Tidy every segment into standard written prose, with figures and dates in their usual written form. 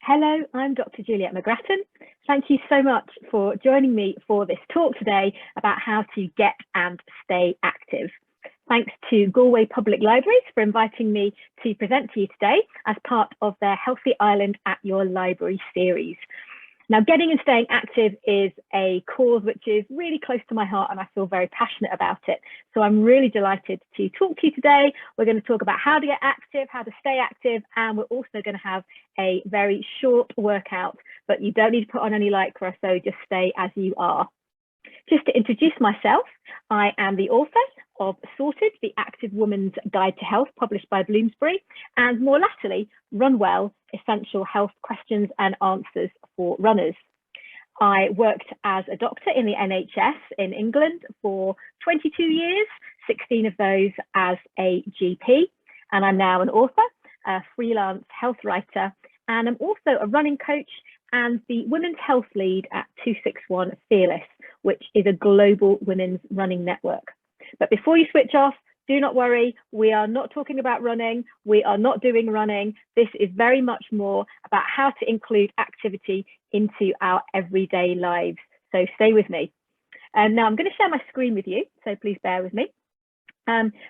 Hello, I'm Dr Juliet McGrattan. Thank you so much for joining me for this talk today about how to get and stay active. Thanks to Galway Public Libraries for inviting me to present to you today as part of their Healthy Ireland at Your Library series. Now, getting and staying active is a cause which is really close to my heart and I feel very passionate about it. So I'm really delighted to talk to you today. We're going to talk about how to get active, how to stay active, and we're also going to have a very short workout, but you don't need to put on any lycra, so just stay as you are. Just to introduce myself, I am the author of Sorted, the Active Woman's Guide to Health, published by Bloomsbury, and more latterly, Run Well, Essential Health Questions and Answers for Runners. I worked as a doctor in the NHS in England for 22 years, 16 of those as a GP, and I'm now an author, a freelance health writer, and I'm also a running coach and the Women's Health Lead at 261 Fearless, which is a global women's running network. But before you switch off, do not worry, we are not talking about running, we are not doing running. This is very much more about how to include activity into our everyday lives. So stay with me. And now I'm going to share my screen with you, so please bear with me,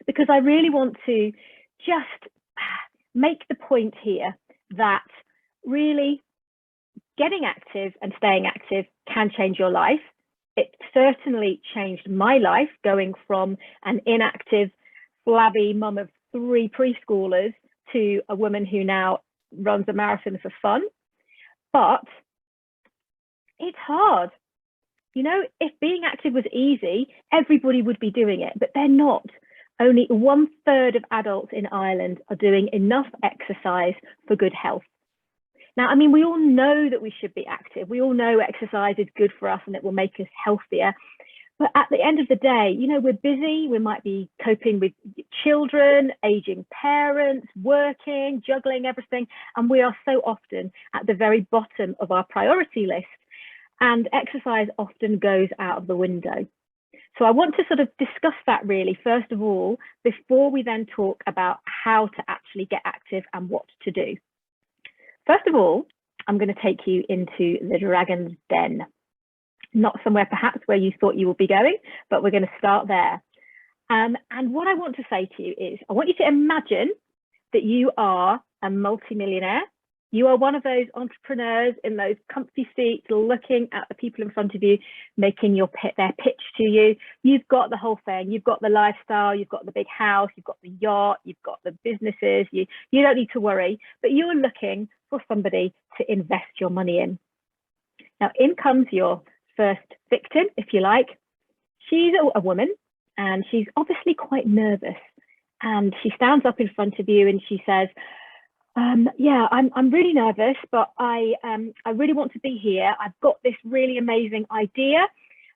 because I really want to just make the point here that really getting active and staying active can change your life. It certainly changed my life, going from an inactive, flabby mum of 3 preschoolers to a woman who now runs a marathon for fun. But it's hard. You know, if being active was easy, everybody would be doing it, but they're not. Only 1/3 of adults in Ireland are doing enough exercise for good health. Now, I mean, we all know that we should be active. We all know exercise is good for us and it will make us healthier. But at the end of the day, you know, we're busy. We might be coping with children, aging parents, working, juggling everything. And we are so often at the very bottom of our priority list. And exercise often goes out of the window. So I want to sort of discuss that really, first of all, before we then talk about how to actually get active and what to do. First of all, I'm going to take you into the dragon's den. Not somewhere perhaps where you thought you would be going, but we're going to start there. And what I want to say to you is, I want you to imagine that you are a multimillionaire. You are one of those entrepreneurs in those comfy seats, looking at the people in front of you, making their pitch to you. You've got the whole thing. You've got the lifestyle, you've got the big house, you've got the yacht, you've got the businesses. You don't need to worry, but you're looking for somebody to invest your money in. Now, in comes your first victim, if you like. She's a woman, and she's obviously quite nervous. And she stands up in front of you and she says, yeah, I'm really nervous, but I really want to be here. I've got this really amazing idea,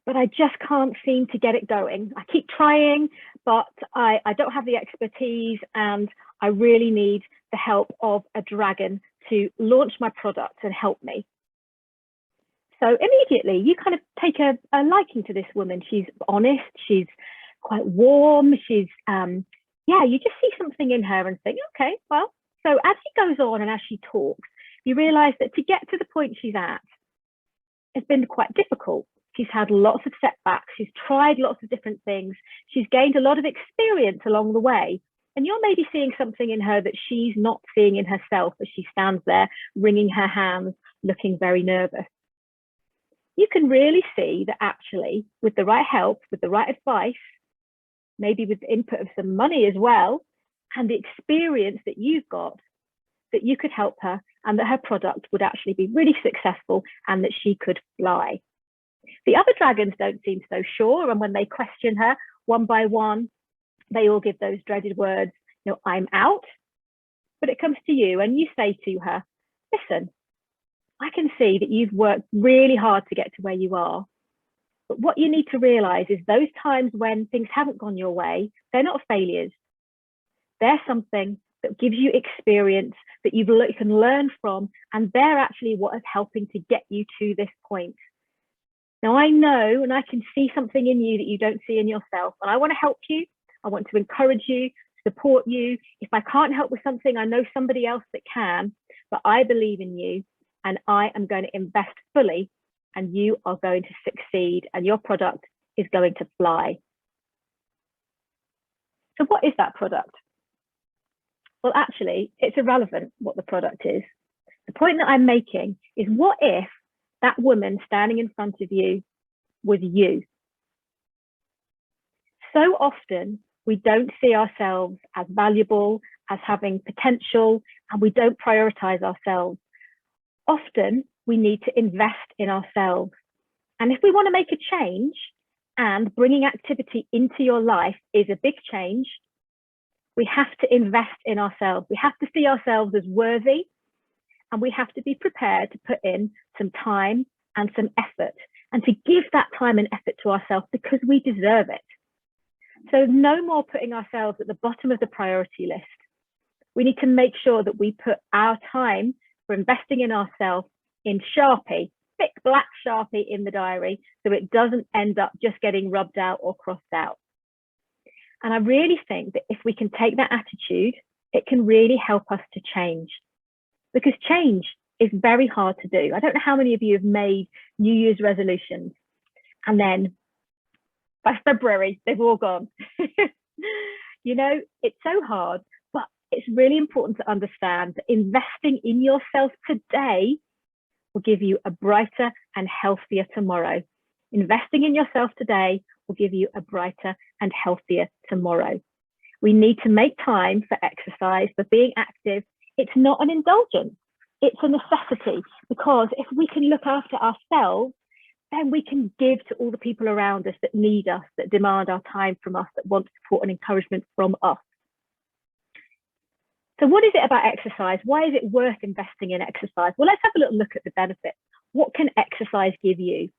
but I just can't seem to get it going. I keep trying, but I don't have the expertise, and I really need the help of a dragon to launch my product and help me. So immediately you kind of take a liking to this woman. She's honest, she's quite warm, she's, yeah, you just see something in her and think, okay, well, so as she goes on and as she talks, you realise that to get to the point she's at has been quite difficult. She's had lots of setbacks. She's tried lots of different things. She's gained a lot of experience along the way. And you're maybe seeing something in her that she's not seeing in herself as she stands there, wringing her hands, looking very nervous. You can really see that actually, with the right help, with the right advice, maybe with the input of some money as well, and the experience that you've got, that you could help her and that her product would actually be really successful and that she could fly. The other dragons don't seem so sure, and when they question her one by one, they all give those dreaded words, you know, I'm out. But it comes to you and you say to her, listen, I can see that you've worked really hard to get to where you are. But what you need to realize is those times when things haven't gone your way, they're not failures. They're something that gives you experience that you can learn from, and they're actually what is helping to get you to this point. Now, I know and I can see something in you that you don't see in yourself, and I want to help you. I want to encourage you, support you. If I can't help with something, I know somebody else that can, but I believe in you. and I am going to invest fully, and you are going to succeed and your product is going to fly. So what is that product? Well, actually, it's irrelevant what the product is. The point that I'm making is, what if that woman standing in front of you was you? So often we don't see ourselves as valuable, as having potential, and we don't prioritize ourselves. Often we need to invest in ourselves. And if we want to make a change, and bringing activity into your life is a big change, we have to invest in ourselves. We have to see ourselves as worthy, and we have to be prepared to put in some time and some effort, and to give that time and effort to ourselves because we deserve it. So no more putting ourselves at the bottom of the priority list. We need to make sure that we put our time for investing in ourselves in Sharpie, thick black Sharpie in the diary, so it doesn't end up just getting rubbed out or crossed out. And I really think that if we can take that attitude, it can really help us to change, because change is very hard to do. I don't know how many of you have made New Year's resolutions, and then by February, they've all gone. You know, it's so hard, but it's really important to understand that investing in yourself today will give you a brighter and healthier tomorrow. Investing in yourself today will give you a brighter and healthier tomorrow. We need to make time for exercise, for being active. It's not an indulgence, it's a necessity, because if we can look after ourselves, then we can give to all the people around us that need us, that demand our time from us, that want support and encouragement from us. So what is it about exercise? Why is it worth investing in exercise? Well, let's have a little look at the benefits. What can exercise give you?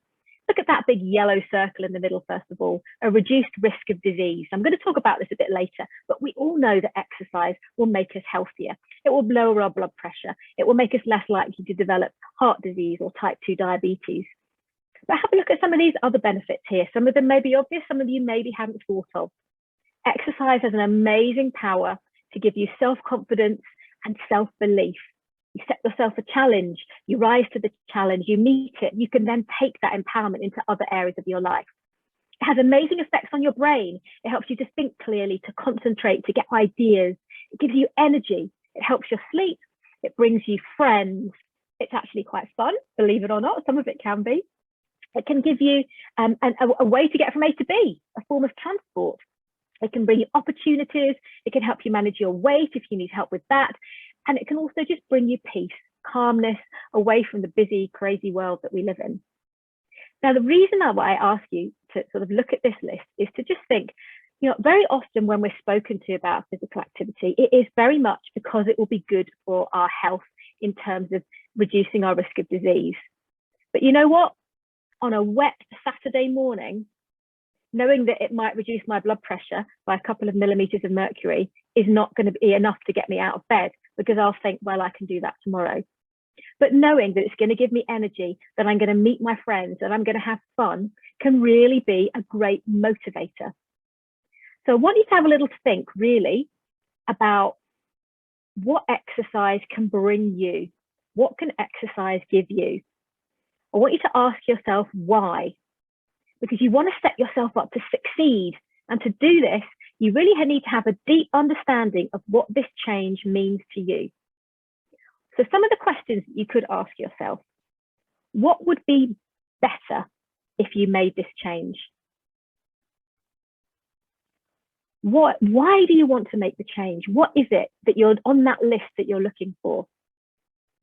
Look at that big yellow circle in the middle, first of all, a reduced risk of disease. I'm going to talk about this a bit later, but we all know that exercise will make us healthier. It will lower our blood pressure. It will make us less likely to develop heart disease or type 2 diabetes. But have a look at some of these other benefits here. Some of them may be obvious, some of you maybe haven't thought of. Exercise has an amazing power to give you self-confidence and self-belief. You set yourself a challenge, you rise to the challenge, you meet it, you can then take that empowerment into other areas of your life. It has amazing effects on your brain. It helps you to think clearly, to concentrate, to get ideas. It gives you energy. It helps your sleep. It brings you friends. It's actually quite fun, believe it or not. Some of it can be. It can give you a way to get from A to B, a form of transport. It can bring you opportunities. It can help you manage your weight if you need help with that. And it can also just bring you peace, calmness, away from the busy, crazy world that we live in. Now, the reason why I ask you to sort of look at this list is to just think, you know, very often when we're spoken to about physical activity, it is very much because it will be good for our health in terms of reducing our risk of disease. But you know what? On a wet Saturday morning, knowing that it might reduce my blood pressure by a couple of millimeters of mercury is not going to be enough to get me out of bed, because I'll think, well, I can do that tomorrow. But knowing that it's going to give me energy, that I'm going to meet my friends, that I'm going to have fun, can really be a great motivator. So I want you to have a little think, really, about what exercise can bring you. What can exercise give you? I want you to ask yourself why, because you want to set yourself up to succeed. And to do this, you really need to have a deep understanding of what this change means to you. So some of the questions that you could ask yourself: what would be better if you made this change? Why do you want to make the change? What is it that you're on that list that you're looking for?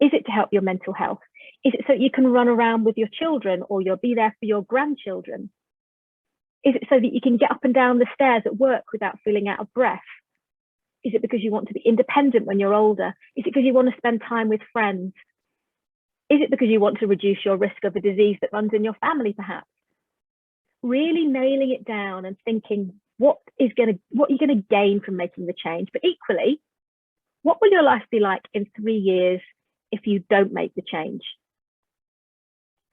Is it to help your mental health? Is it so you can run around with your children, or you'll be there for your grandchildren? Is it so that you can get up and down the stairs at work without feeling out of breath? Is it because you want to be independent when you're older? Is it because you want to spend time with friends? Is it because you want to reduce your risk of a disease that runs in your family, perhaps? Really nailing it down and thinking, what are you going to gain from making the change? But equally, what will your life be like in 3 years if you don't make the change?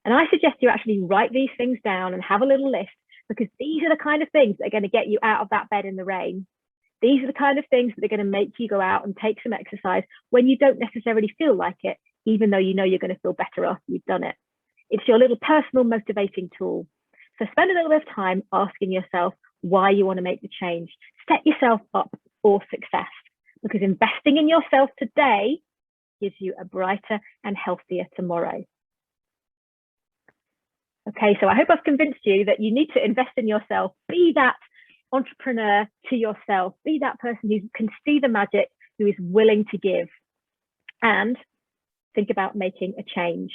And I suggest you actually write these things down and have a little list, because these are the kind of things that are going to get you out of that bed in the rain. These are the kind of things that are going to make you go out and take some exercise when you don't necessarily feel like it, even though you know you're going to feel better after you've done it. It's your little personal motivating tool. So spend a little bit of time asking yourself why you want to make the change. Set yourself up for success, because investing in yourself today gives you a brighter and healthier tomorrow. Okay, so I hope I've convinced you that you need to invest in yourself. Be that entrepreneur to yourself. Be that person who can see the magic, who is willing to give, and think about making a change.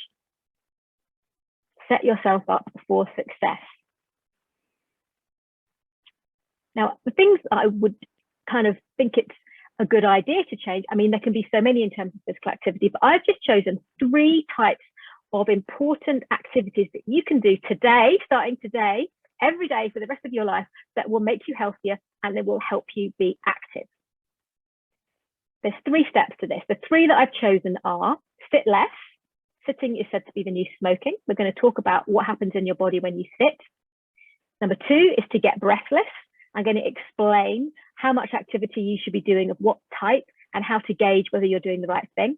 Set yourself up for success. Now, the things that I would kind of think it's a good idea to change, I mean, there can be so many in terms of physical activity, but I've just chosen 3 types of important activities that you can do today, starting today, every day for the rest of your life, that will make you healthier and that will help you be active. There's 3 steps to this. The 3 that I've chosen are sit less. Sitting is said to be the new smoking. We're going to talk about what happens in your body when you sit. Number 2 is to get breathless. I'm going to explain how much activity you should be doing, of what type, and how to gauge whether you're doing the right thing.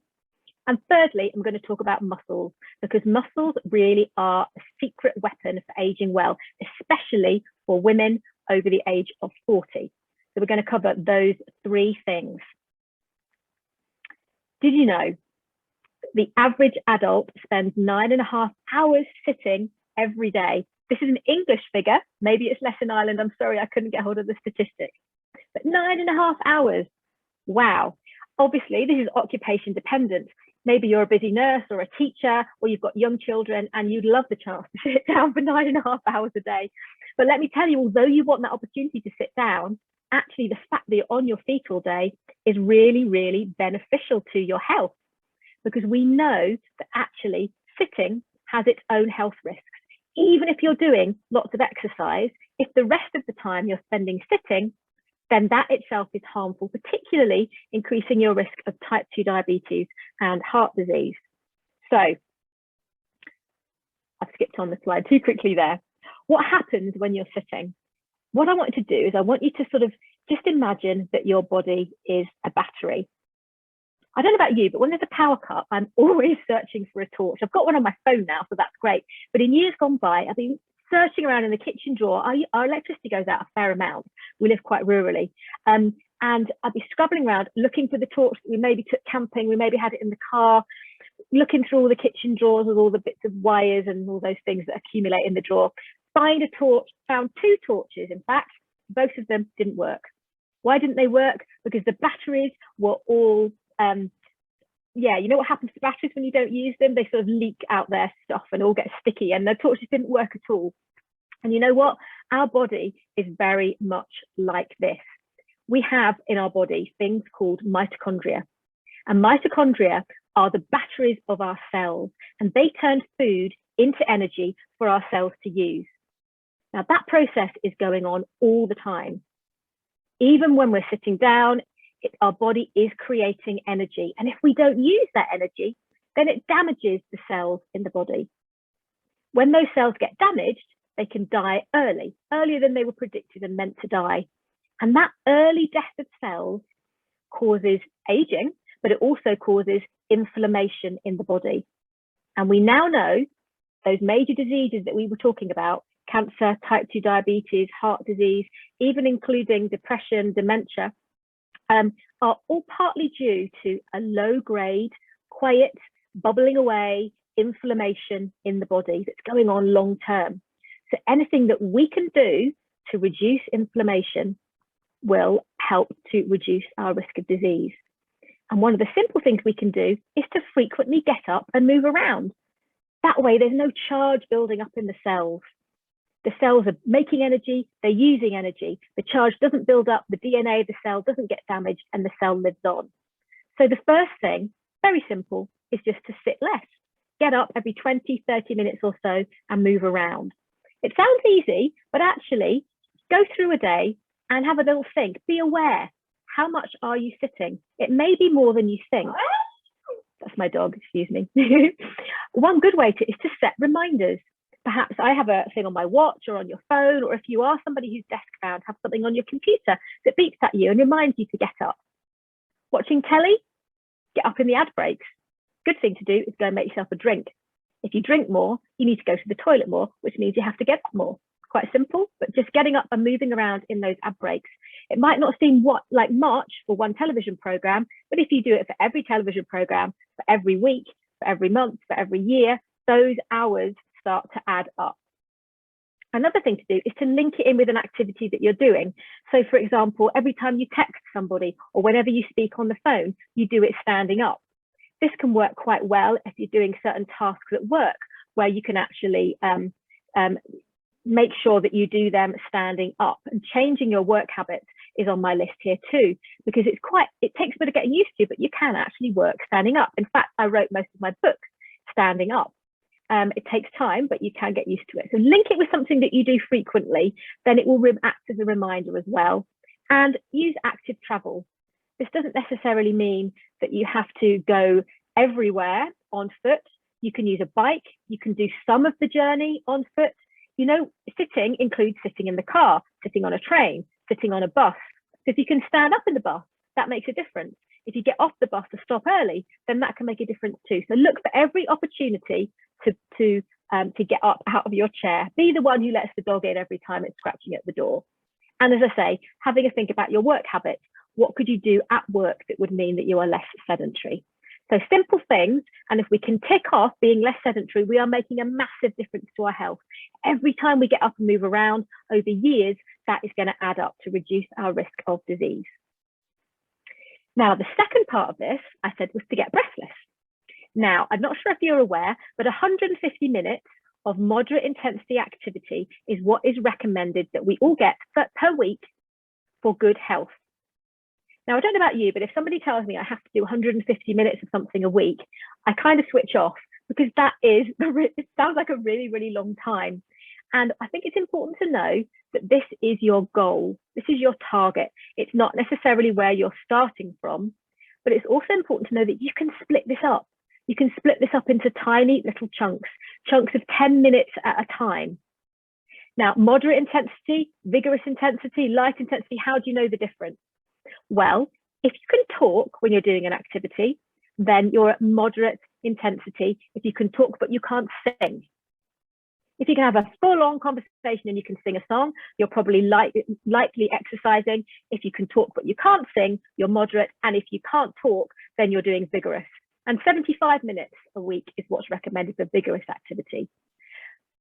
And thirdly, I'm going to talk about muscles, because muscles really are a secret weapon for aging well, especially for women over the age of 40. So we're going to cover those 3 things. Did you know the average adult spends 9.5 hours sitting every day? This is an English figure. Maybe it's less in Ireland. I'm sorry, I couldn't get hold of the statistic. But 9.5 hours. Wow. Obviously, this is occupation dependent. Maybe you're a busy nurse or a teacher, or you've got young children and you'd love the chance to sit down for 9.5 hours a day. But let me tell you, although you want that opportunity to sit down, actually the fact that you're on your feet all day is really, really beneficial to your health, because we know that actually sitting has its own health risks. Even if you're doing lots of exercise, if the rest of the time you're spending sitting, then that itself is harmful, particularly increasing your risk of type 2 diabetes and heart disease. So I've skipped on the slide too quickly there. What happens when you're sitting? What I want you to do is I want you to sort of just imagine that your body is a battery. I don't know about you, but when there's a power cut, I'm always searching for a torch. I've got one on my phone now, so that's great. But in years gone by, I've been searching around in the kitchen drawer. Our electricity goes out a fair amount. We live quite rurally. And I'd be scrubbing around looking for the torch that we maybe took camping. We maybe had it in the car, looking through all the kitchen drawers with all the bits of wires and all those things that accumulate in the drawer. Find a torch, found 2 torches. In fact, both of them didn't work. Why didn't they work? Because the batteries were all, yeah, you know what happens to batteries when you don't use them? They sort of leak out their stuff and all get sticky, and the torches didn't work at all. And you know what? Our body is very much like this. We have in our body things called mitochondria. And mitochondria are the batteries of our cells, and they turn food into energy for our cells to use. Now, that process is going on all the time. Even when we're sitting down, our body is creating energy. And if we don't use that energy, then it damages the cells in the body. When those cells get damaged, they can die early, earlier than they were predicted and meant to die. And that early death of cells causes aging, but it also causes inflammation in the body. And we now know those major diseases that we were talking about, cancer, type 2 diabetes, heart disease, even including depression, dementia, are all partly due to a low-grade, quiet, bubbling away inflammation in the body that's going on long-term. So anything that we can do to reduce inflammation will help to reduce our risk of disease. And one of the simple things we can do is to frequently get up and move around. That way, there's no charge building up in the cells. The cells are making energy, they're using energy. The charge doesn't build up, the DNA of the cell doesn't get damaged, and the cell lives on. So the first thing, very simple, is just to sit less. Get up every 20, 30 minutes or so and move around. It sounds easy, but actually go through a day and have a little think. Be aware, how much are you sitting? It may be more than you think. That's my dog, excuse me. One good way is to set reminders. Perhaps I have a thing on my watch or on your phone, or if you are somebody who's desk bound, have something on your computer that beeps at you and reminds you to get up. Watching telly, get up in the ad breaks. Good thing to do is go and make yourself a drink. If you drink more, you need to go to the toilet more, which means you have to get up more. Quite simple, but just getting up and moving around in those ab breaks. It might not seem like much for one television program, but if you do it for every television program, for every week, for every month, for every year, those hours start to add up. Another thing to do is to link it in with an activity that you're doing. So for example, every time you text somebody or whenever you speak on the phone, you do it standing up. This can work quite well if you're doing certain tasks at work where you can actually make sure that you do them standing up. And changing your work habits is on my list here too, because it takes a bit of getting used to, but you can actually work standing up. In fact, I wrote most of my book standing up. It takes time, but you can get used to it. So link it with something that you do frequently, then it will act as a reminder as well. And use active travel. This doesn't necessarily mean that you have to go everywhere on foot. You can use a bike. You can do some of the journey on foot. You know, sitting includes sitting in the car, sitting on a train, sitting on a bus. So if you can stand up in the bus, that makes a difference. If you get off the bus to stop early, then that can make a difference too. So look for every opportunity to get up out of your chair. Be the one who lets the dog in every time it's scratching at the door. And as I say, having a think about your work habits. What could you do at work that would mean that you are less sedentary? So simple things, and if we can tick off being less sedentary, we are making a massive difference to our health. Every time we get up and move around over years, that is going to add up to reduce our risk of disease. Now, the second part of this, I said, was to get breathless. Now, I'm not sure if you're aware, but 150 minutes of moderate intensity activity is what is recommended that we all get per week for good health. Now, I don't know about you, but if somebody tells me I have to do 150 minutes of something a week, I kind of switch off, because it sounds like a really, really long time. And I think it's important to know that this is your goal. This is your target. It's not necessarily where you're starting from, but it's also important to know that you can split this up. You can split this up into tiny little chunks of 10 minutes at a time. Now, moderate intensity, vigorous intensity, light intensity, how do you know the difference? Well, if you can talk when you're doing an activity, then you're at moderate intensity. If you can talk but you can't sing. If you can have a full-on conversation and you can sing a song, you're probably likely exercising. If you can talk but you can't sing, you're moderate. And if you can't talk, then you're doing vigorous. And 75 minutes a week is what's recommended for vigorous activity.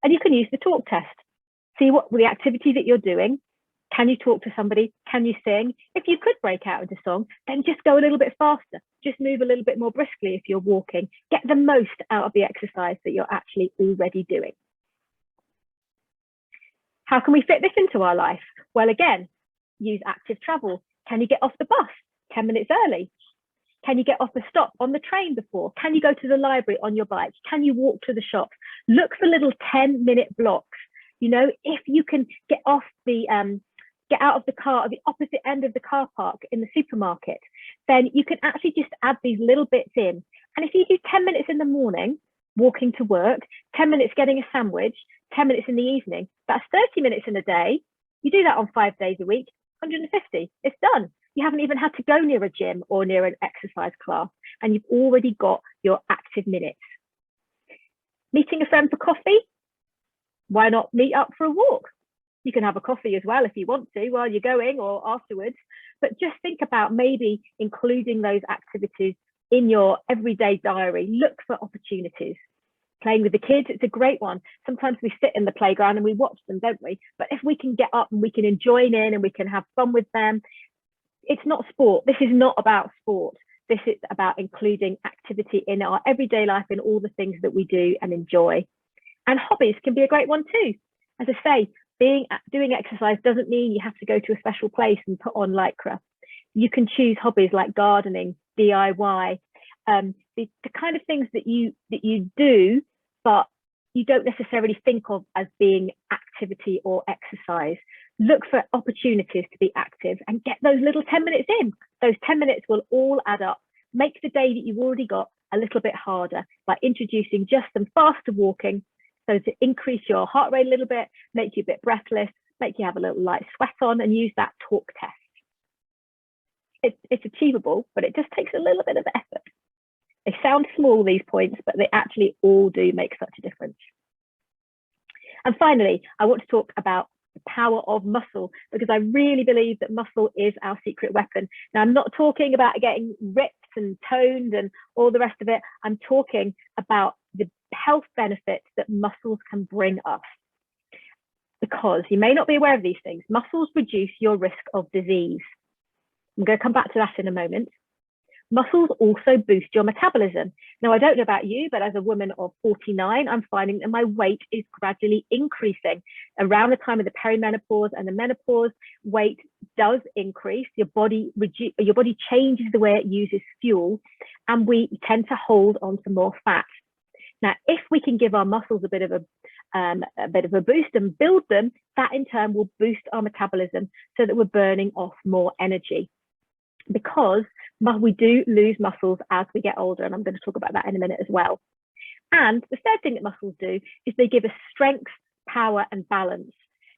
And you can use the talk test. See what the activity that you're doing. Can you talk to somebody? Can you sing? If you could break out into song, then just go a little bit faster. Just move a little bit more briskly if you're walking. Get the most out of the exercise that you're actually already doing. How can we fit this into our life? Well, again, use active travel. Can you get off the bus 10 minutes early? Can you get off the stop on the train before? Can you go to the library on your bike? Can you walk to the shops? Look for little 10-minute blocks. You know, if you can get out of the car at the opposite end of the car park in the supermarket, then you can actually just add these little bits in. And if you do 10 minutes in the morning, walking to work, 10 minutes getting a sandwich, 10 minutes in the evening, that's 30 minutes in a day. You do that on 5 days a week, 150, it's done. You haven't even had to go near a gym or near an exercise class, and you've already got your active minutes. Meeting a friend for coffee? Why not meet up for a walk? You can have a coffee as well if you want to while you're going or afterwards, but just think about maybe including those activities in your everyday diary. Look for opportunities. Playing with the kids, it's a great one. Sometimes we sit in the playground and we watch them, don't we? But if we can get up and we can join in and we can have fun with them, it's not sport. This is not about sport. This is about including activity in our everyday life in all the things that we do and enjoy. And hobbies can be a great one too. As I say, doing exercise doesn't mean you have to go to a special place and put on lycra. You can choose hobbies like gardening, DIY, the kind of things that you do, but you don't necessarily think of as being activity or exercise. Look for opportunities to be active and get those little 10 minutes in. Those 10 minutes will all add up. Make the day that you've already got a little bit harder by introducing just some faster walking, so to increase your heart rate a little bit, make you a bit breathless, make you have a little light sweat on, and use that talk test. It's achievable, but it just takes a little bit of effort. They sound small, these points, but they actually all do make such a difference. And finally, I want to talk about the power of muscle, because I really believe that muscle is our secret weapon. Now, I'm not talking about getting ripped and toned and all the rest of it. I'm talking about the health benefits that muscles can bring us. Because you may not be aware of these things, muscles reduce your risk of disease. I'm going to come back to that in a moment. Muscles also boost your metabolism. Now, I don't know about you, but as a woman of 49, I'm finding that my weight is gradually increasing. Around the time of the perimenopause and the menopause, weight does increase. Your body changes the way it uses fuel, and we tend to hold on to more fat. Now, if we can give our muscles a bit of a boost and build them, that in turn will boost our metabolism so that we're burning off more energy. Because we do lose muscles as we get older, and I'm going to talk about that in a minute as well. And the third thing that muscles do is they give us strength, power, and balance.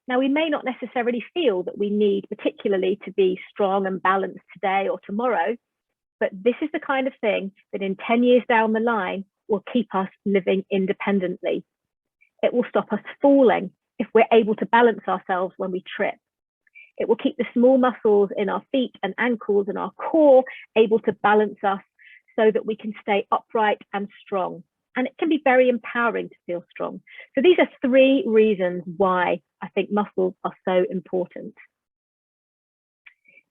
Now, we may not necessarily feel that we need particularly to be strong and balanced today or tomorrow, but this is the kind of thing that in 10 years down the line will keep us living independently. It will stop us falling if we're able to balance ourselves when we trip. It will keep the small muscles in our feet and ankles and our core able to balance us so that we can stay upright and strong. And it can be very empowering to feel strong. So these are 3 reasons why I think muscles are so important.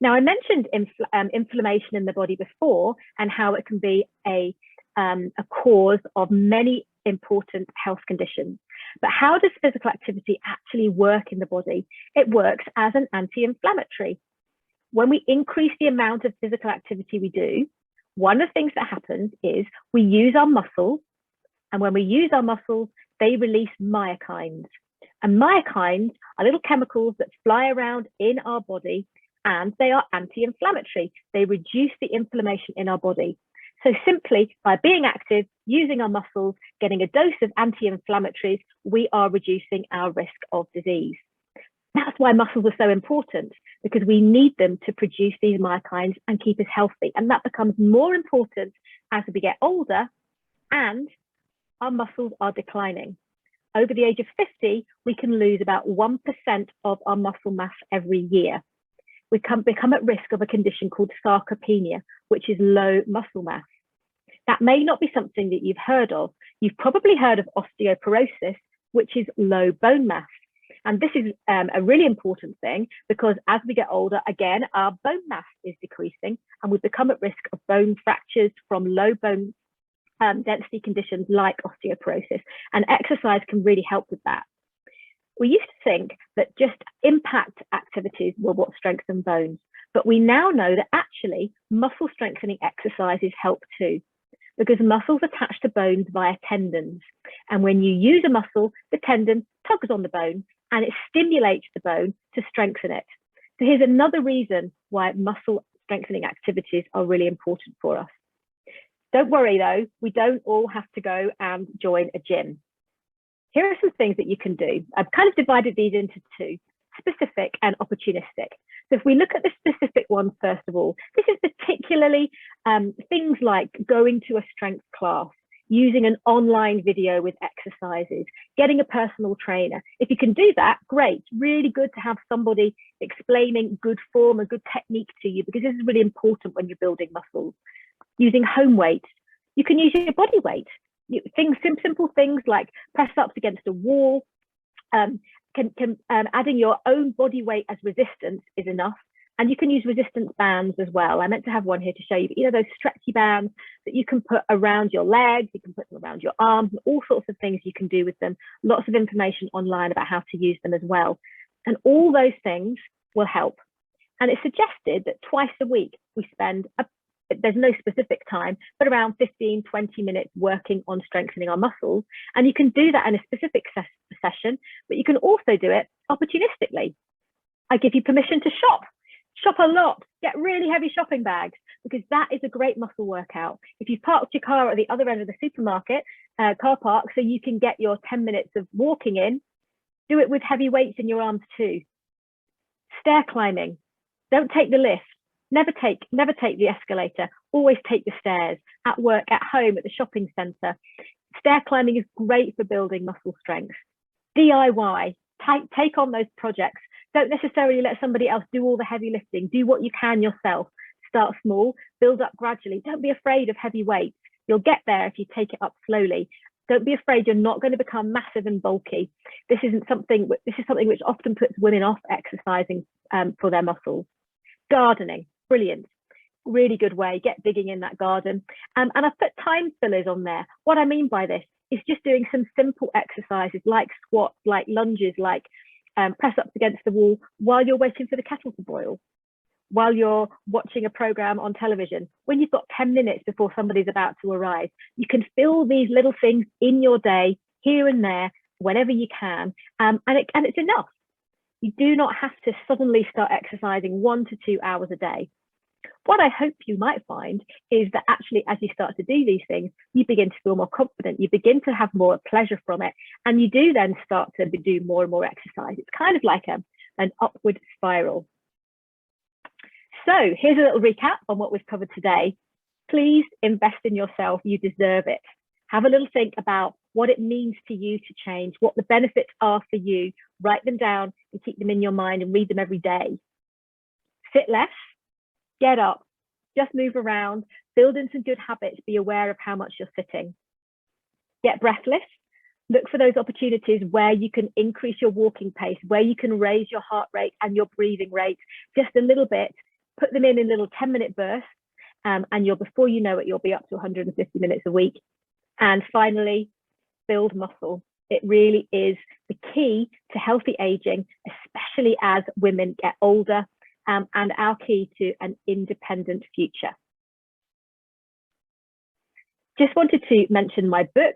Now, I mentioned inflammation in the body before and how it can be a cause of many important health conditions. But how does physical activity actually work in the body? It works as an anti-inflammatory. When we increase the amount of physical activity we do, one of the things that happens is we use our muscles, and when we use our muscles, they release myokines. And myokines are little chemicals that fly around in our body, and they are anti-inflammatory. They reduce the inflammation in our body. So simply by being active, using our muscles, getting a dose of anti-inflammatories, we are reducing our risk of disease. That's why muscles are so important, because we need them to produce these myokines and keep us healthy. And that becomes more important as we get older and our muscles are declining. Over the age of 50, we can lose about 1% of our muscle mass every year. We become at risk of a condition called sarcopenia, which is low muscle mass. That may not be something that you've heard of. You've probably heard of osteoporosis, which is low bone mass. And this is a really important thing, because as we get older, again, our bone mass is decreasing and we become at risk of bone fractures from low bone density conditions like osteoporosis. And exercise can really help with that. We used to think that just impact activities were what strengthen bones, but we now know that actually muscle strengthening exercises help too, because muscles attach to bones via tendons. And when you use a muscle, the tendon tugs on the bone and it stimulates the bone to strengthen it. So here's another reason why muscle strengthening activities are really important for us. Don't worry though, we don't all have to go and join a gym. Here are some things that you can do. I've kind of divided these into 2, specific and opportunistic. So if we look at the specific ones, first of all, this is particularly things like going to a strength class, using an online video with exercises, getting a personal trainer. If you can do that, great. Really good to have somebody explaining good form and good technique to you, because this is really important when you're building muscles. Using home weights. You can use your body weight. Simple things like press ups against a wall. Adding your own body weight as resistance is enough. And you can use resistance bands as well. I meant to have one here to show you, but you know, those stretchy bands that you can put around your legs, you can put them around your arms, and all sorts of things you can do with them. Lots of information online about how to use them as well. And all those things will help. And it's suggested that twice a week we spend there's no specific time, but around 15, 20 minutes working on strengthening our muscles. And you can do that in a specific session, but you can also do it opportunistically. I give you permission to shop a lot, get really heavy shopping bags, because that is a great muscle workout. If you've parked your car at the other end of the supermarket car park, so you can get your 10 minutes of walking in, do it with heavy weights in your arms too. Stair climbing, don't take the lift. Never take the escalator. Always take the stairs. At work, at home, at the shopping centre. Stair climbing is great for building muscle strength. DIY. Take on those projects. Don't necessarily let somebody else do all the heavy lifting. Do what you can yourself. Start small, build up gradually. Don't be afraid of heavy weights. You'll get there if you take it up slowly. Don't be afraid you're not going to become massive and bulky. This is something which often puts women off exercising for their muscles. Gardening, brilliant. Really good way. Get digging in that garden. And I've put time fillers on there. What I mean by this is just doing some simple exercises like squats, like lunges, like press ups against the wall while you're waiting for the kettle to boil, while you're watching a program on television, when you've got 10 minutes before somebody's about to arrive. You can fill these little things in your day, here and there, whenever you can, and it's enough. You do not have to suddenly start exercising 1 to 2 hours a day. What I hope you might find is that actually, as you start to do these things, you begin to feel more confident, you begin to have more pleasure from it, and you do then start to do more and more exercise. It's kind of like an upward spiral. So here's a little recap on what we've covered today. Please invest in yourself. You deserve it. Have a little think about what it means to you to change, what the benefits are for you. Write them down and keep them in your mind and read them every day. Sit less, get up, just move around, build in some good habits, be aware of how much you're sitting. Get breathless. Look for those opportunities where you can increase your walking pace, where you can raise your heart rate and your breathing rate just a little bit. Put them in little 10-minute bursts, and before you know it, you'll be up to 150 minutes a week. And finally, build muscle. It really is the key to healthy aging, especially as women get older, and our key to an independent future. Just wanted to mention my book,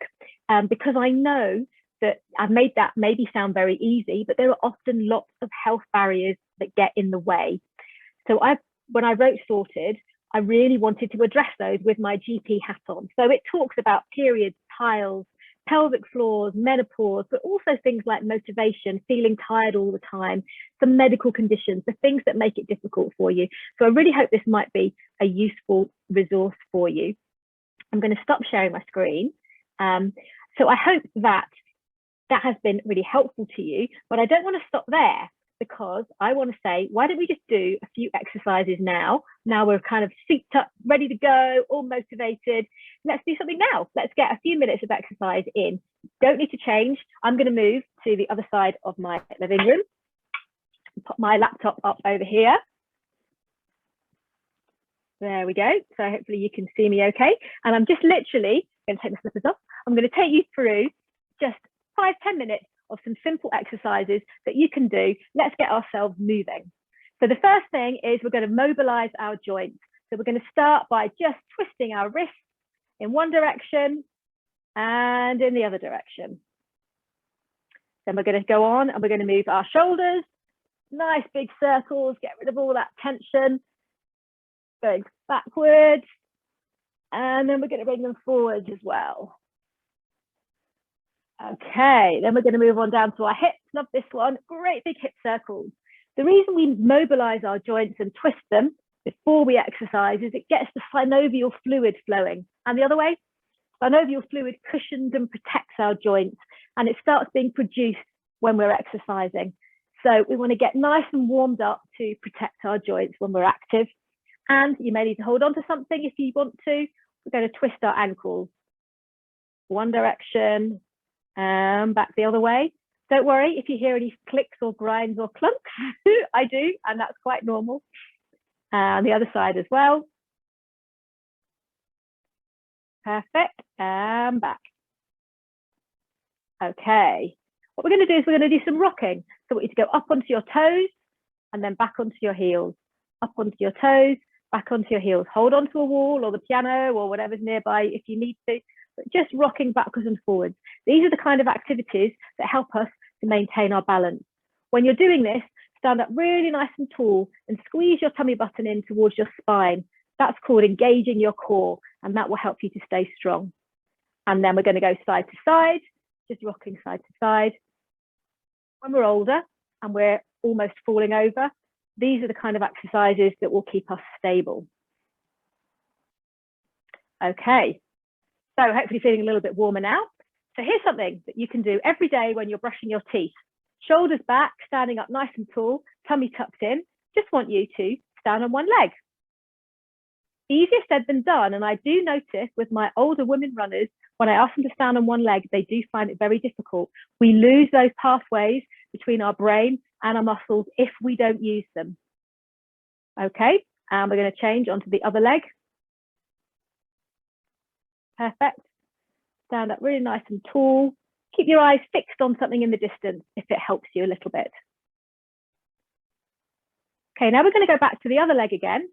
because I know that I've made that maybe sound very easy, but there are often lots of health barriers that get in the way. So when I wrote Sorted, I really wanted to address those with my GP hat on. So it talks about periods, piles, pelvic floors, menopause, but also things like motivation, feeling tired all the time, some medical conditions, the things that make it difficult for you. So I really hope this might be a useful resource for you. I'm going to stop sharing my screen. So I hope that has been really helpful to you, but I don't want to stop there, because I want to say, why don't we just do a few exercises now? Now we're kind of souped up, ready to go, all motivated. Let's do something now. Let's get a few minutes of exercise in. Don't need to change. I'm going to move to the other side of my living room. Put my laptop up over here. There we go. So hopefully you can see me okay. And I'm just literally going to take my slippers off. I'm going to take you through just 5–10 minutes of some simple exercises that you can do. Let's get ourselves moving. So the first thing is we're going to mobilize our joints. So we're going to start by just twisting our wrists in one direction and in the other direction. Then we're going to go on and we're going to move our shoulders, nice big circles, get rid of all that tension, going backwards, and then we're going to bring them forwards as well. Okay, then we're going to move on down to our hips. Love this one. Great big hip circles. The reason we mobilize our joints and twist them before we exercise is it gets the synovial fluid flowing. And the other way, synovial fluid cushions and protects our joints, and it starts being produced when we're exercising. So we want to get nice and warmed up to protect our joints when we're active. And you may need to hold on to something if you want to. We're going to twist our ankles. One direction, and back the other way. Don't worry if you hear any clicks or grinds or clunks. I do, and that's quite normal. And the other side as well. Perfect, and back. Okay, what we're going to do is we're going to do some rocking. So we need to go up onto your toes and then back onto your heels. Up onto your toes, back onto your heels. Hold onto a wall or the piano or whatever's nearby if you need to, but just rocking backwards and forwards. These are the kind of activities that help us to maintain our balance. When you're doing this, stand up really nice and tall and squeeze your tummy button in towards your spine. That's called engaging your core, and that will help you to stay strong. And then we're going to go side to side, just rocking side to side. When we're older and we're almost falling over, these are the kind of exercises that will keep us stable. Okay, so hopefully feeling a little bit warmer now. So here's something that you can do every day when you're brushing your teeth. Shoulders back, standing up nice and tall, tummy tucked in. Just want you to stand on one leg. Easier said than done. And I do notice with my older women runners, when I ask them to stand on one leg, they do find it very difficult. We lose those pathways between our brain and our muscles if we don't use them. Okay, and we're going to change onto the other leg. Perfect. Stand up really nice and tall. Keep your eyes fixed on something in the distance if it helps you a little bit. Okay, now we're going to go back to the other leg again.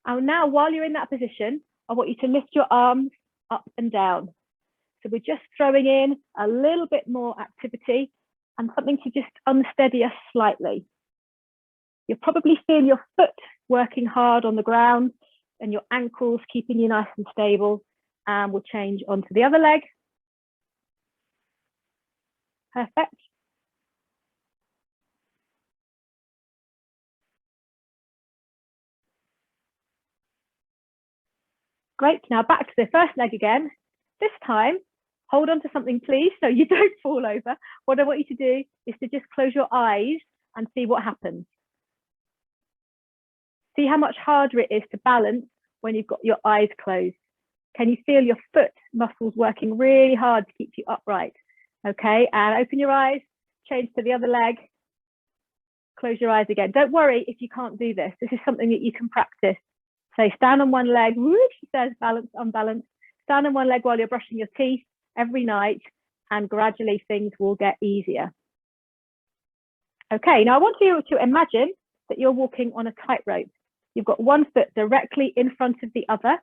And now while you're in that position, I want you to lift your arms up and down. So we're just throwing in a little bit more activity and something to just unsteady us slightly. You'll probably feel your foot working hard on the ground and your ankles keeping you nice and stable. And we'll change onto the other leg. Perfect. Great, now back to the first leg again. This time, hold on to something please, so you don't fall over. What I want you to do is to just close your eyes and see what happens. See how much harder it is to balance when you've got your eyes closed. Can you feel your foot muscles working really hard to keep you upright? Okay, and open your eyes, change to the other leg, close your eyes again. Don't worry if you can't do this. This is something that you can practice. So stand on one leg, whoosh, she says, balance, unbalance. Stand on one leg while you're brushing your teeth every night, and gradually things will get easier. Okay, now I want you to imagine that you're walking on a tightrope. You've got one foot directly in front of the other.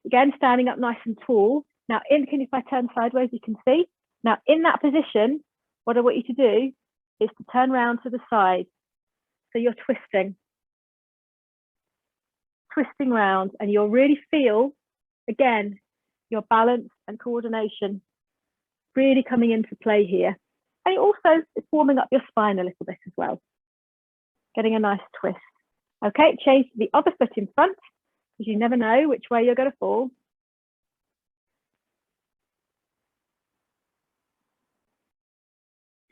Again, standing up nice and tall. Now, if I turn sideways, you can see. Now, in that position, what I want you to do is to turn around to the side. So you're twisting round, and you'll really feel, again, your balance and coordination really coming into play here. And it also is warming up your spine a little bit as well, getting a nice twist. Okay, change to the other foot in front, because you never know which way you're going to fall.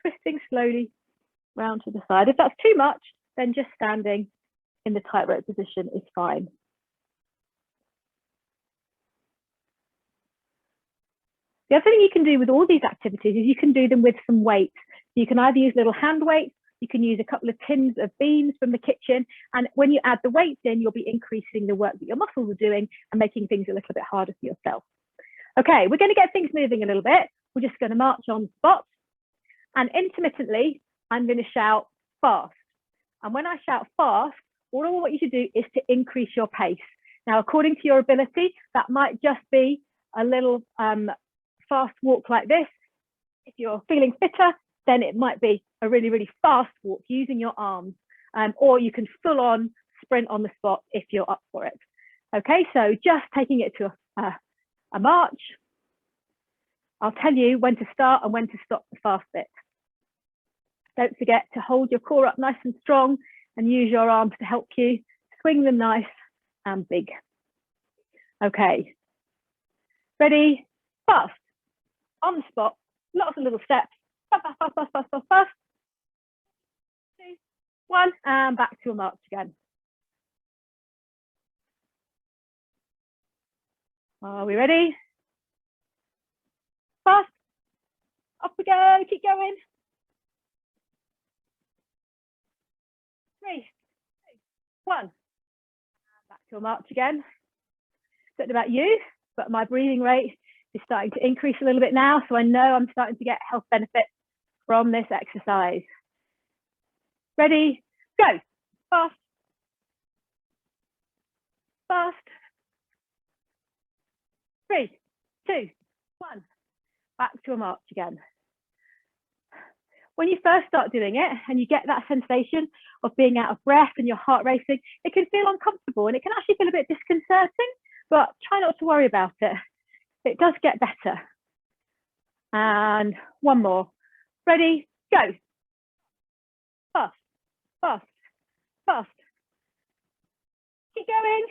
Twisting slowly round to the side. If that's too much, then just standing in the tightrope position is fine. The other thing you can do with all these activities is you can do them with some weights. You can either use little hand weights, you can use a couple of tins of beans from the kitchen, and when you add the weights in, you'll be increasing the work that your muscles are doing and making things a little bit harder for yourself. Okay, we're going to get things moving a little bit. We're just going to march on spot, and intermittently, I'm going to shout fast. And when I shout fast, all I want you to do is to increase your pace. Now, according to your ability, that might just be a little fast walk like this. If you're feeling fitter, then it might be a really, really fast walk using your arms, or you can full on sprint on the spot if you're up for it. Okay, so just taking it to a march. I'll tell you when to start and when to stop the fast bit. Don't forget to hold your core up nice and strong and use your arms to help you. Swing them nice and big. Okay, ready, fast, on the spot, lots of little steps. Fast, fast, fast, fast, fast, fast. 2, 1, and back to a march again. Are we ready? Fast. Off we go. Keep going. 3, 2, 1. Back to a march again. Don't know about you, but my breathing rate is starting to increase a little bit now, so I know I'm starting to get health benefits from this exercise. Ready, go. Fast. Fast. 3, 2, 1. Back to a march again. When you first start doing it and you get that sensation of being out of breath and your heart racing, it can feel uncomfortable and it can actually feel a bit disconcerting, but try not to worry about it. It does get better. And one more. Ready, go. Fast, fast. Fast. Keep going.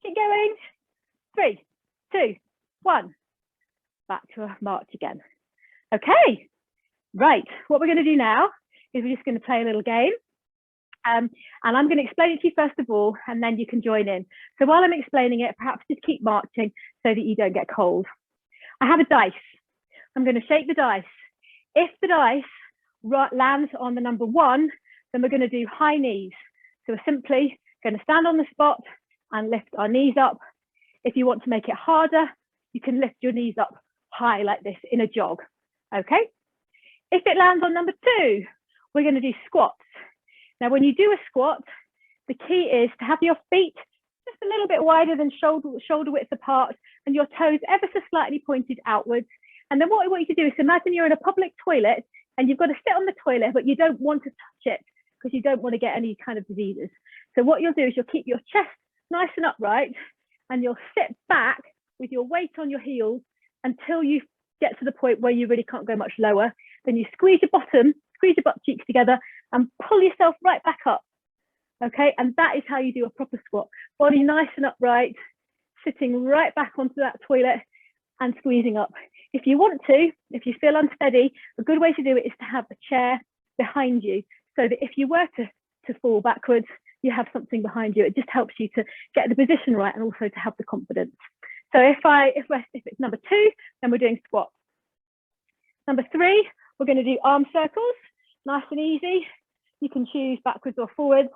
Keep going. 3, 2, 1. Back to a march again. Okay, right. What we're going to do now is we're just going to play a little game. And I'm going to explain it to you first of all, and then you can join in. So while I'm explaining it, perhaps just keep marching so that you don't get cold. I have a dice. I'm going to shake the dice. If the dice lands on the number 1, then we're going to do high knees. So we're simply going to stand on the spot and lift our knees up. If you want to make it harder, you can lift your knees up high like this in a jog. Okay. If it lands on number 2, we're going to do squats. Now, when you do a squat, the key is to have your feet just a little bit wider than shoulder width apart and your toes ever so slightly pointed outwards. And then what I want you to do is imagine you're in a public toilet and you've got to sit on the toilet, but you don't want to touch it because you don't want to get any kind of diseases. So what you'll do is you'll keep your chest nice and upright and you'll sit back with your weight on your heels until you get to the point where you really can't go much lower. Then you squeeze your butt cheeks together and pull yourself right back up. Okay, and that is how you do a proper squat. Body nice and upright, sitting right back onto that toilet and squeezing up. If you want to, if you feel unsteady, a good way to do it is to have a chair behind you so that if you were to fall backwards, you have something behind you. It just helps you to get the position right and also to have the confidence. So if it's number 2, then we're doing squats. Number 3, we're going to do arm circles, nice and easy. You can choose backwards or forwards.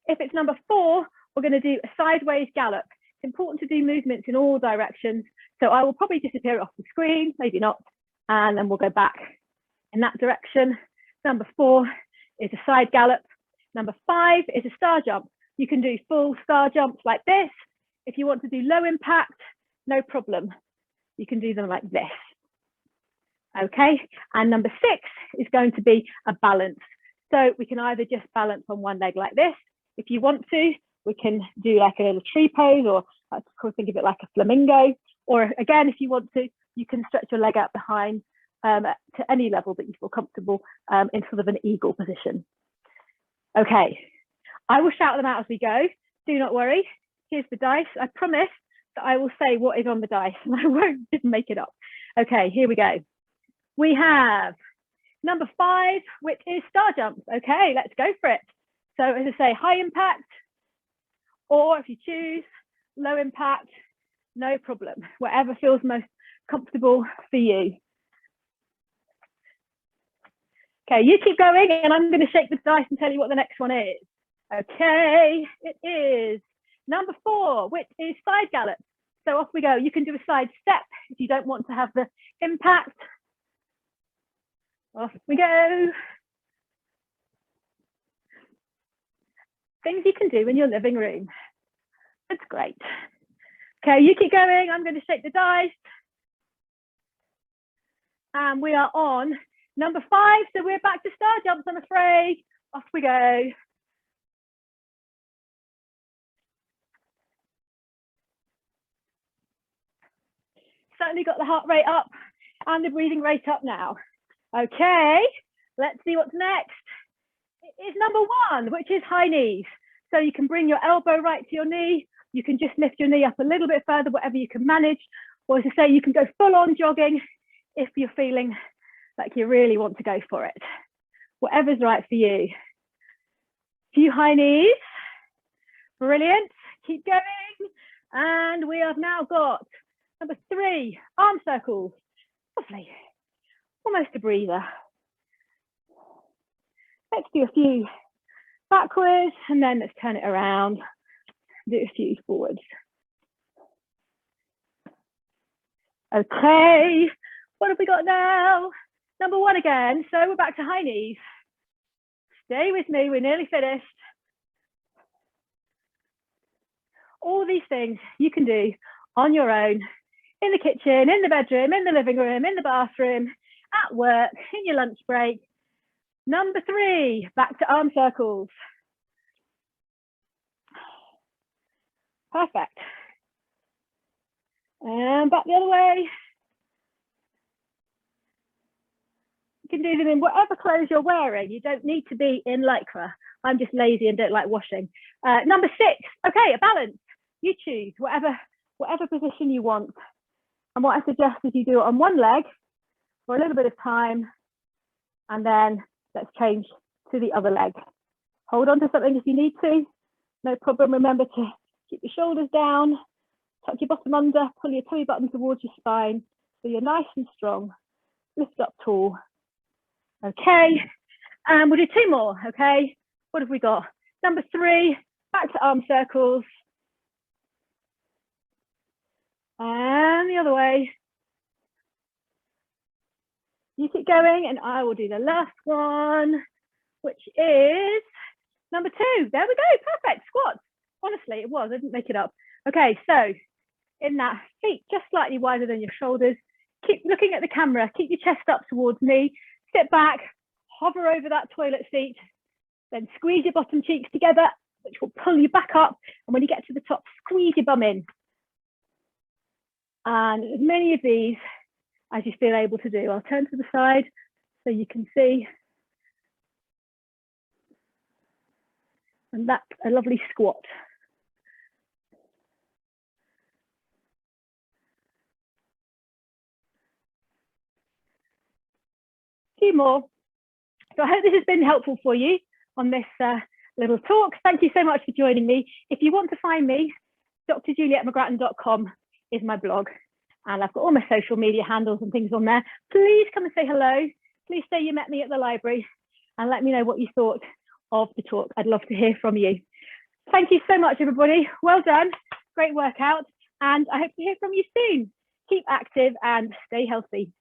If it's number 4, we're going to do a sideways gallop. It's important to do movements in all directions. So I will probably disappear off the screen, maybe not, and then we'll go back in that direction. Number 4 is a side gallop. Number 5 is a star jump. You can do full star jumps like this. If you want to do low impact, no problem. You can do them like this. Okay, and number 6 is going to be a balance. So we can either just balance on one leg like this. If you want to, we can do like a little tree pose, or I could think of it like a flamingo. Or again, if you want to, you can stretch your leg out behind to any level that you feel comfortable in sort of an eagle position. Okay, I will shout them out as we go. Do not worry. Here's the dice. I promise that I will say what is on the dice and I won't just make it up. Okay, here we go. We have number 5, which is star jumps. Okay, let's go for it. So as I say, high impact, or if you choose low impact, no problem. Whatever feels most comfortable for you. Okay, you keep going and I'm going to shake the dice and tell you what the next one is. Okay, it is number 4, which is side gallop. So off we go. You can do a side step if you don't want to have the impact. Off we go. Things you can do in your living room. That's great. Okay, you keep going. I'm going to shake the dice. And we are on number 5. So we're back to star jumps, I'm afraid. Off we go. Certainly got the heart rate up and the breathing rate up now. Okay, let's see what's next. It is number 1, which is high knees. So you can bring your elbow right to your knee. You can just lift your knee up a little bit further, whatever you can manage. Or as I say, you can go full on jogging if you're feeling like you really want to go for it. Whatever's right for you. Few high knees. Brilliant. Keep going. And we have now got number 3, arm circles. Lovely. Almost a breather. Let's do a few backwards and then let's turn it around. Do a few forwards. Okay, what have we got now? Number 1 again. So we're back to high knees. Stay with me, we're nearly finished. All these things you can do on your own, in the kitchen, in the bedroom, in the living room, in the bathroom, at work, in your lunch break. Number 3, back to arm circles. Perfect. And back the other way. You can do them in whatever clothes you're wearing. You don't need to be in lycra. I'm just lazy and don't like washing. Number 6, okay, a balance. You choose whatever position you want. And what I suggest is you do it on one leg for a little bit of time, and then let's change to the other leg. Hold on to something if you need to, no problem. Remember to keep your shoulders down, tuck your bottom under, pull your tummy button towards your spine so you're nice and strong. Lift up tall. Okay, and we'll do 2 more, okay? What have we got? Number 3, back to arm circles. And the other way. You keep going and I will do the last one, which is number 2. There we go, perfect, squats. Honestly, it was, I didn't make it up. Okay, so in that, feet just slightly wider than your shoulders. Keep looking at the camera, keep your chest up towards me, sit back, hover over that toilet seat, then squeeze your bottom cheeks together, which will pull you back up. And when you get to the top, squeeze your bum in. And as many of these as you feel able to do. I'll turn to the side so you can see. And that's a lovely squat. A few more. So I hope this has been helpful for you on this little talk. Thank you so much for joining me. If you want to find me, drjulietmcgrattan.com is my blog. And I've got all my social media handles and things on there. Please come and say hello. Please say you met me at the library and let me know what you thought of the talk. I'd love to hear from you. Thank you so much, everybody. Well done. Great workout. And I hope to hear from you soon. Keep active and stay healthy.